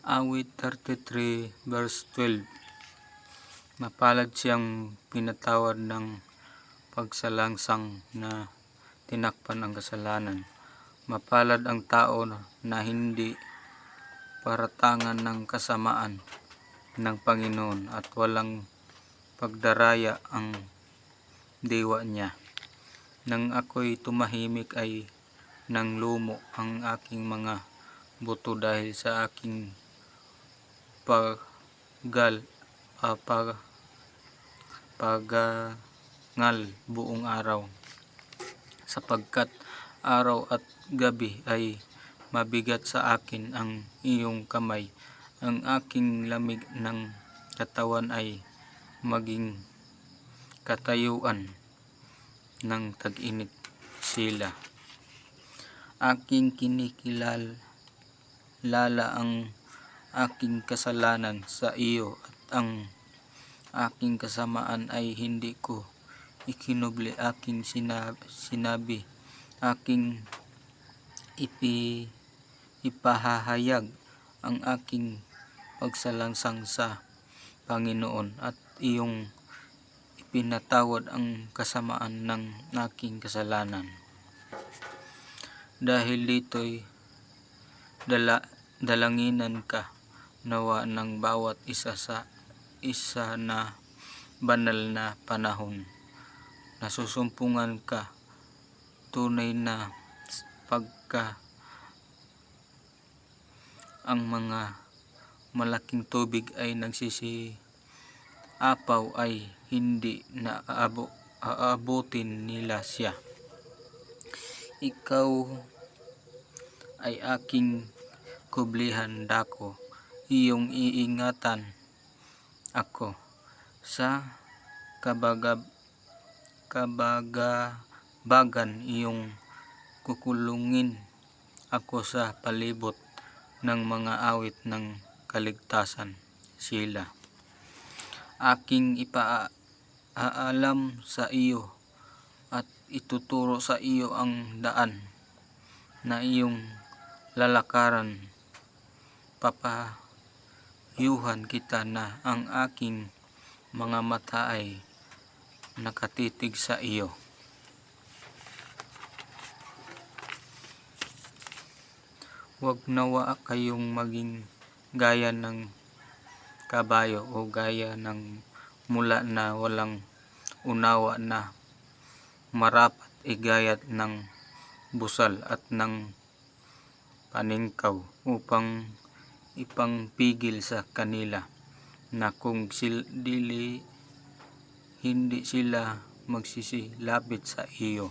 Awit 33 verse 12. Mapalad siyang pinatawad ng pagsalangsang na tinakpan ang kasalanan. Mapalad ang tao na hindi paratangan ng kasamaan ng Panginoon at walang pagdaraya ang diwa niya. Nang ako'y tumahimik ay nanglumo ang aking mga buto dahil sa aking pagangal buong araw, sapagkat araw at gabi ay mabigat sa akin ang iyong kamay. Ang aking lamig ng katawan ay maging katayuan ng tag-init. Sila. Aking kinikilala ang aking kasalanan sa iyo at ang aking kasamaan ay hindi ko ikinubli. Aking sinabi, aking ipahahayag ang aking pagsalangsang sa Panginoon at iyong ipinatawad ang kasamaan ng aking kasalanan. Dahil dito'y dalanginan ka nawa ng bawat isa na banal na panahon. Nasusumpungan ka tunay na pagka ang mga malaking tubig ay nagsisiapaw ay hindi na aabutin nila siya. Ikaw ay aking kublihan dako, iyong iingatan ako sa kabagabagan, iyong kukulungin ako sa palibot ng mga awit ng kaligtasan. Sila. Aking ipaalam sa iyo at ituturo sa iyo ang daan na iyong lalakaran. Papayuhan kita na ang aking mga mata ay nakatitig sa iyo. Huwag nawa kayong maging gaya ng kabayo o gaya ng mula na walang unawa na marapat igayat ng busal at ng paningkaw upang ipangpigil sa kanila na kung hindi sila magsisilapit sa iyo.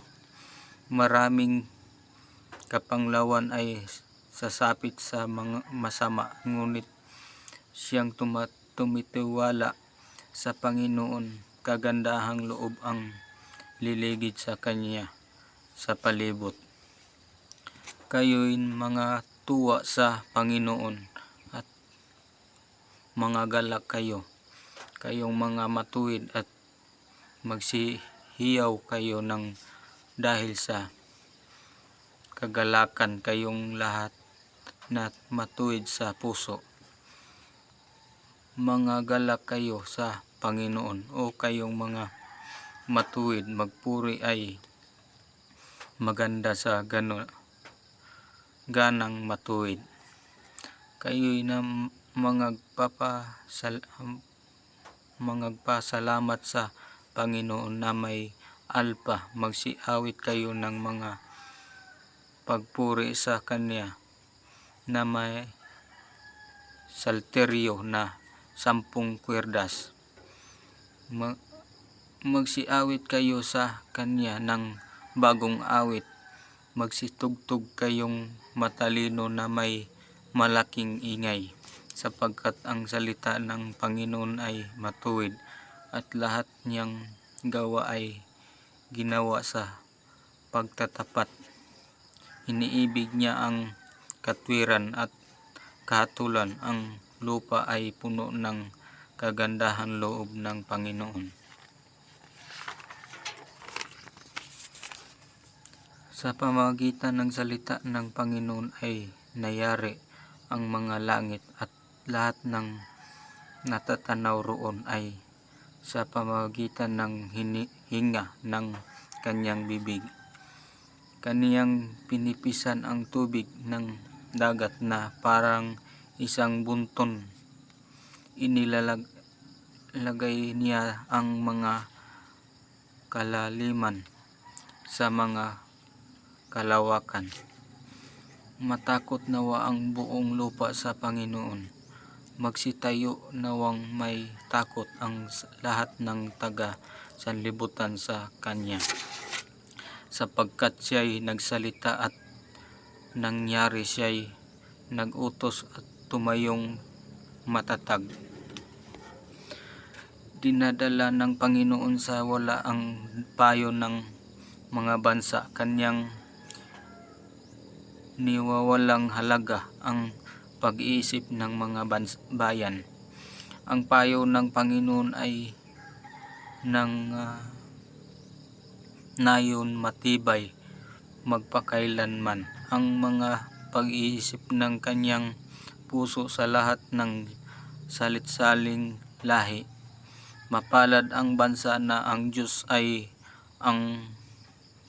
Maraming kapanglawan ay sasapit sa mga masama, ngunit siyang tumitiwala sa Panginoon, kagandahang loob ang liligid sa kanya sa palibot. Kayo'y mga tuwa sa Panginoon at mga galak kayong mga matuwid at magsihiyaw kayo ng dahil sa kagalakan, kayong lahat na matuwid sa puso. Mga galak kayo sa Panginoon, o kayong mga matuwid, magpuri ay maganda sa ganang matuwid. Kayo'y na mangagpasalamat sa Panginoon na may alpa. Magsiawit kayo ng mga pagpuri sa Kanya na may salteryo na 10 kwerdas. Magsiawit kayo sa Kanya ng bagong awit. Magsitugtog kayong matalino na may malaking ingay, sapagkat ang salita ng Panginoon ay matuwid at lahat niyang gawa ay ginawa sa pagtatapat. Iniibig niya ang katwiran at kahatulan. Ang lupa ay puno ng kagandahan loob ng Panginoon. Sa pamamagitan ng salita ng Panginoon ay nayari ang mga langit at lahat ng natatanaw roon ay sa pamamagitan ng hinga ng kanyang bibig. Kaniyang pinipisan ang tubig ng dagat na parang isang bunton. Inilalagay niya ang mga kalaliman sa mga kalawakan. Matakot nawa ang buong lupa sa Panginoon. Magsitayo nawang may takot ang lahat ng taga sanlibutan sa Kanya, sapagkat siya'y nagsalita at nangyari, siya'y nagutos at tumayong matatag. Dinadala ng Panginoon sa wala ang payo ng mga bansa. Kanyang niwawalang halaga ang pag-iisip ng mga bayan. Ang payo ng Panginoon ay nayon matibay magpakailanman. Ang mga pag-iisip ng kanyang puso sa lahat ng salit-saling lahi. Mapalad ang bansa na ang Diyos ay ang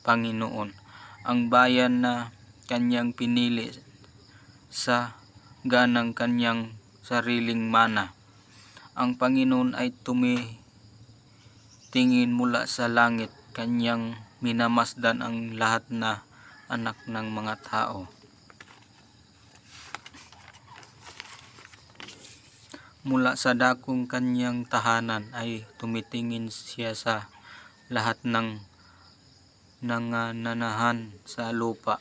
Panginoon, ang bayan na kanyang pinili sa ganang kanyang sariling mana. Ang Panginoon ay tumitingin mula sa langit, kanyang minamasdan ang lahat na anak ng mga tao. Mula sa dakong kanyang tahanan ay tumitingin siya sa lahat ng nangananahan sa lupa.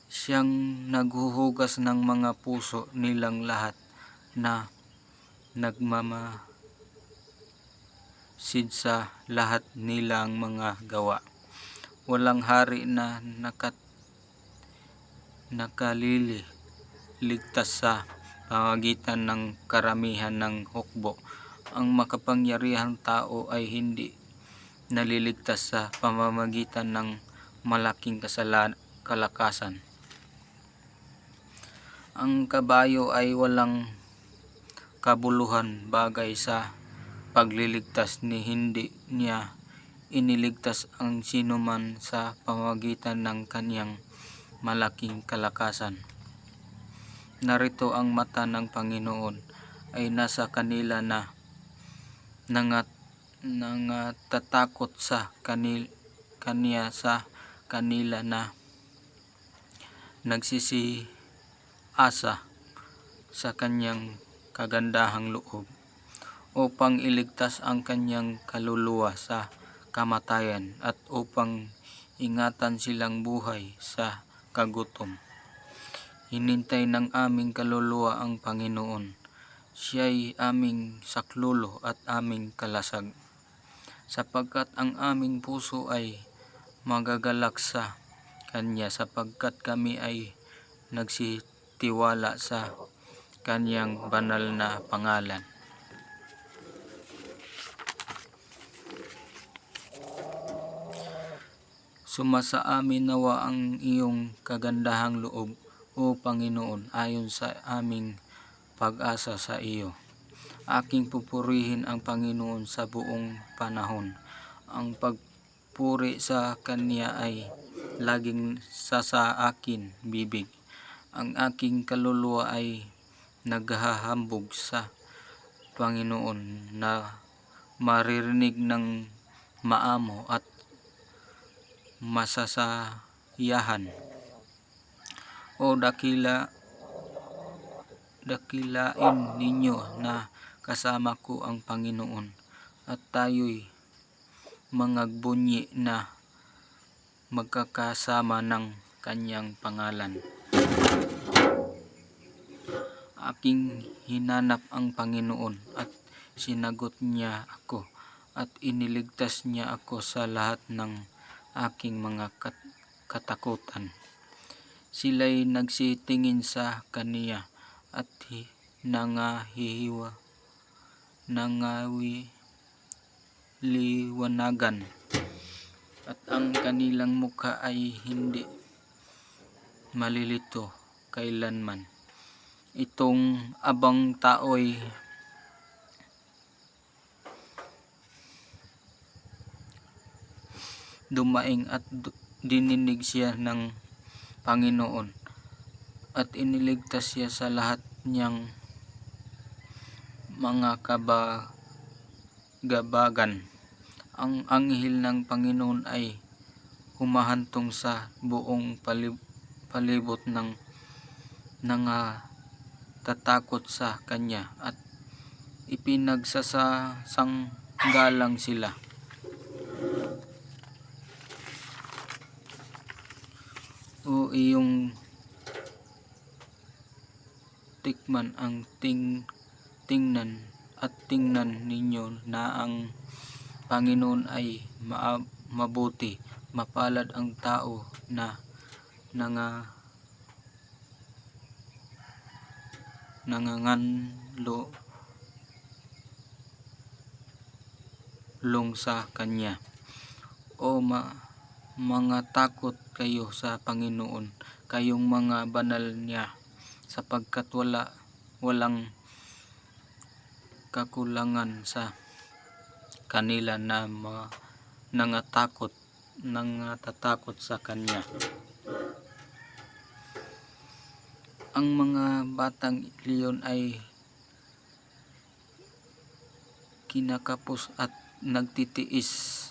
Siyang naghuhugas ng mga puso nilang lahat na nagmamasid sa lahat nilang mga gawa. Walang hari na nakaliligtas sa pamamagitan ng karamihan ng hukbo. Ang makapangyarihang tao ay hindi naliligtas sa pamamagitan ng malaking kalakasan. Ang kabayo ay walang kabuluhan bagay sa pagliligtas, ni hindi niya iniligtas ang sinuman sa pamamagitan ng kanyang malaking kalakasan. Narito ang mata ng Panginoon ay nasa kanila na nangatakot sa Kanya, sa kanila na nagsisiasa sa kanyang kagandahang loob, upang iligtas ang kanyang kaluluwa sa kamatayan at upang ingatan silang buhay sa kagutom. Hinintay ng aming kaluluwa ang Panginoon. Siya'y aming saklolo at aming kalasag, sapagkat ang aming puso ay magagalak sa Kanya, sapagkat kami ay nagsitiwala sa Kanyang banal na pangalan. Sumasa amin nawa ang iyong kagandahang loob, O Panginoon, ayon sa aming pag-asa sa iyo. Aking pupurihin ang Panginoon sa buong panahon. Ang pagpuri sa Kanya ay laging sa aking bibig. Ang aking kaluluwa ay naghahambog sa Panginoon na maririnig ng maamo at masasayahan. O dakilain ninyo na kasama ko ang Panginoon, at tayo'y mangagbunyi na magkakasama ng Kanyang pangalan. Aking hinanap ang Panginoon at sinagot niya ako, at iniligtas niya ako sa lahat ng aking mga katakutan. Sila'y nagsitingin sa Kaniya at nangawiliwanagan, at ang kanilang mukha ay hindi malilito kailanman. itong abang tao'y dumaing at dininig siya ng Panginoon at iniligtas siya sa lahat niyang mga kabagabagan. Ang anghel ng Panginoon ay humahantong sa buong palibot ng tatakot sa kanya at ipinagsasanggalang sila. O iyong tikman ang tingnan ninyo na ang Panginoon ay mabuti. Mapalad ang tao na nangangalulong sa Kanya. O mga takot kayo sa Panginoon, kayong mga banal niya, sapagkat walang kakulangan sa kanila na nangatatakot sa Kanya. Ang mga batang leon ay kinakapos at nagtitiis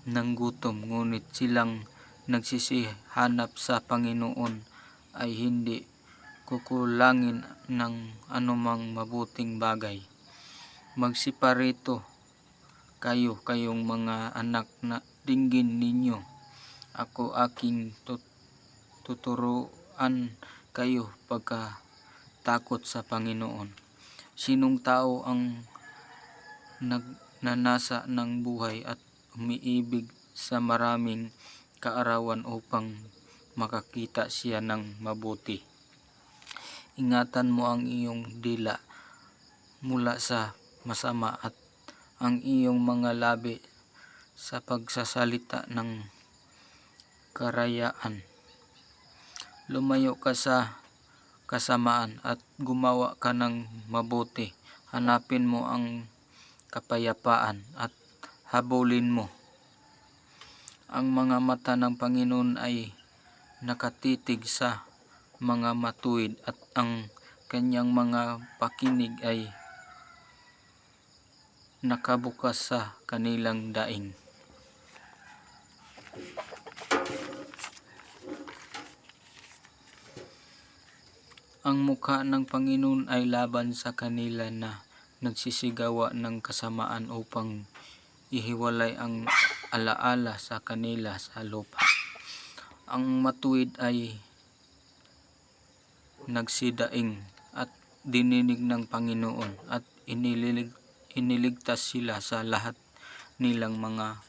ng gutom, ngunit silang nagsisihanap sa Panginoon ay hindi kukulangin ng anumang mabuting bagay. Magsiparito kayong mga anak na dinggin ninyo. Ako aking tuturuan kayo pagkatakot sa Panginoon. Sinong tao ang nagnanasa ng buhay at umiibig sa maraming kaarawan upang makakita siya ng mabuti? Ingatan mo ang iyong dila mula sa masama at ang iyong mga labi sa pagsasalita ng karayaan. Lumayo ka sa kasamaan at gumawa ka ng mabuti. Hanapin mo ang kapayapaan at habulin mo. Ang mga mata ng Panginoon ay nakatitig sa mga matuwid at ang kanyang mga pakinig ay nakabukas sa kanilang daing. Ang mukha ng Panginoon ay laban sa kanila na nagsisigawa ng kasamaan upang ihiwalay ang alaala sa kanila sa lupa. Ang matuwid ay nagsidaing at dininig ng Panginoon at iniligtas sila sa lahat nilang mga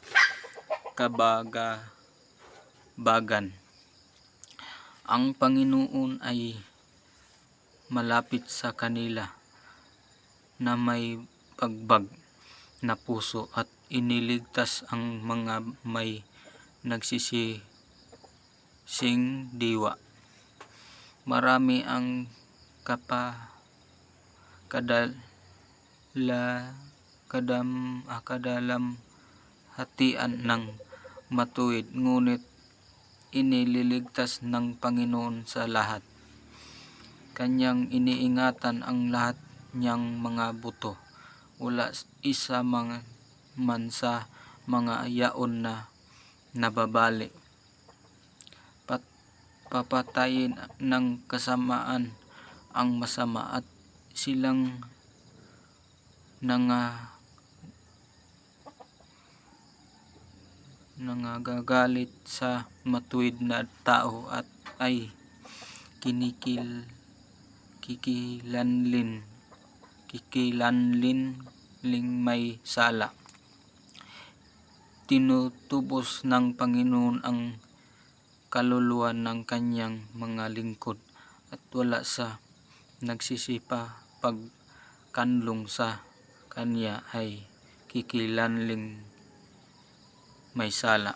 kabagabagan. Ang Panginoon ay malapit sa kanila na may pagbag na puso at iniligtas ang mga may nagsisising diwa. Marami ang kadalamhatian ng matuwid, ngunit inililigtas ng Panginoon sa lahat. Kanyang iniingatan ang lahat niyang mga buto. Wala isa man sa mga yaon na nababali. Papatayin ng kasamaan ang masama at silang nangagagalit sa matuwid na tao at ay kikilanling may sala. Tinutubos ng Panginoon ang kaluluwa ng kanyang mga lingkod at wala sa nagsisipa pagkanlong sa kanya ay kikilanling may sala.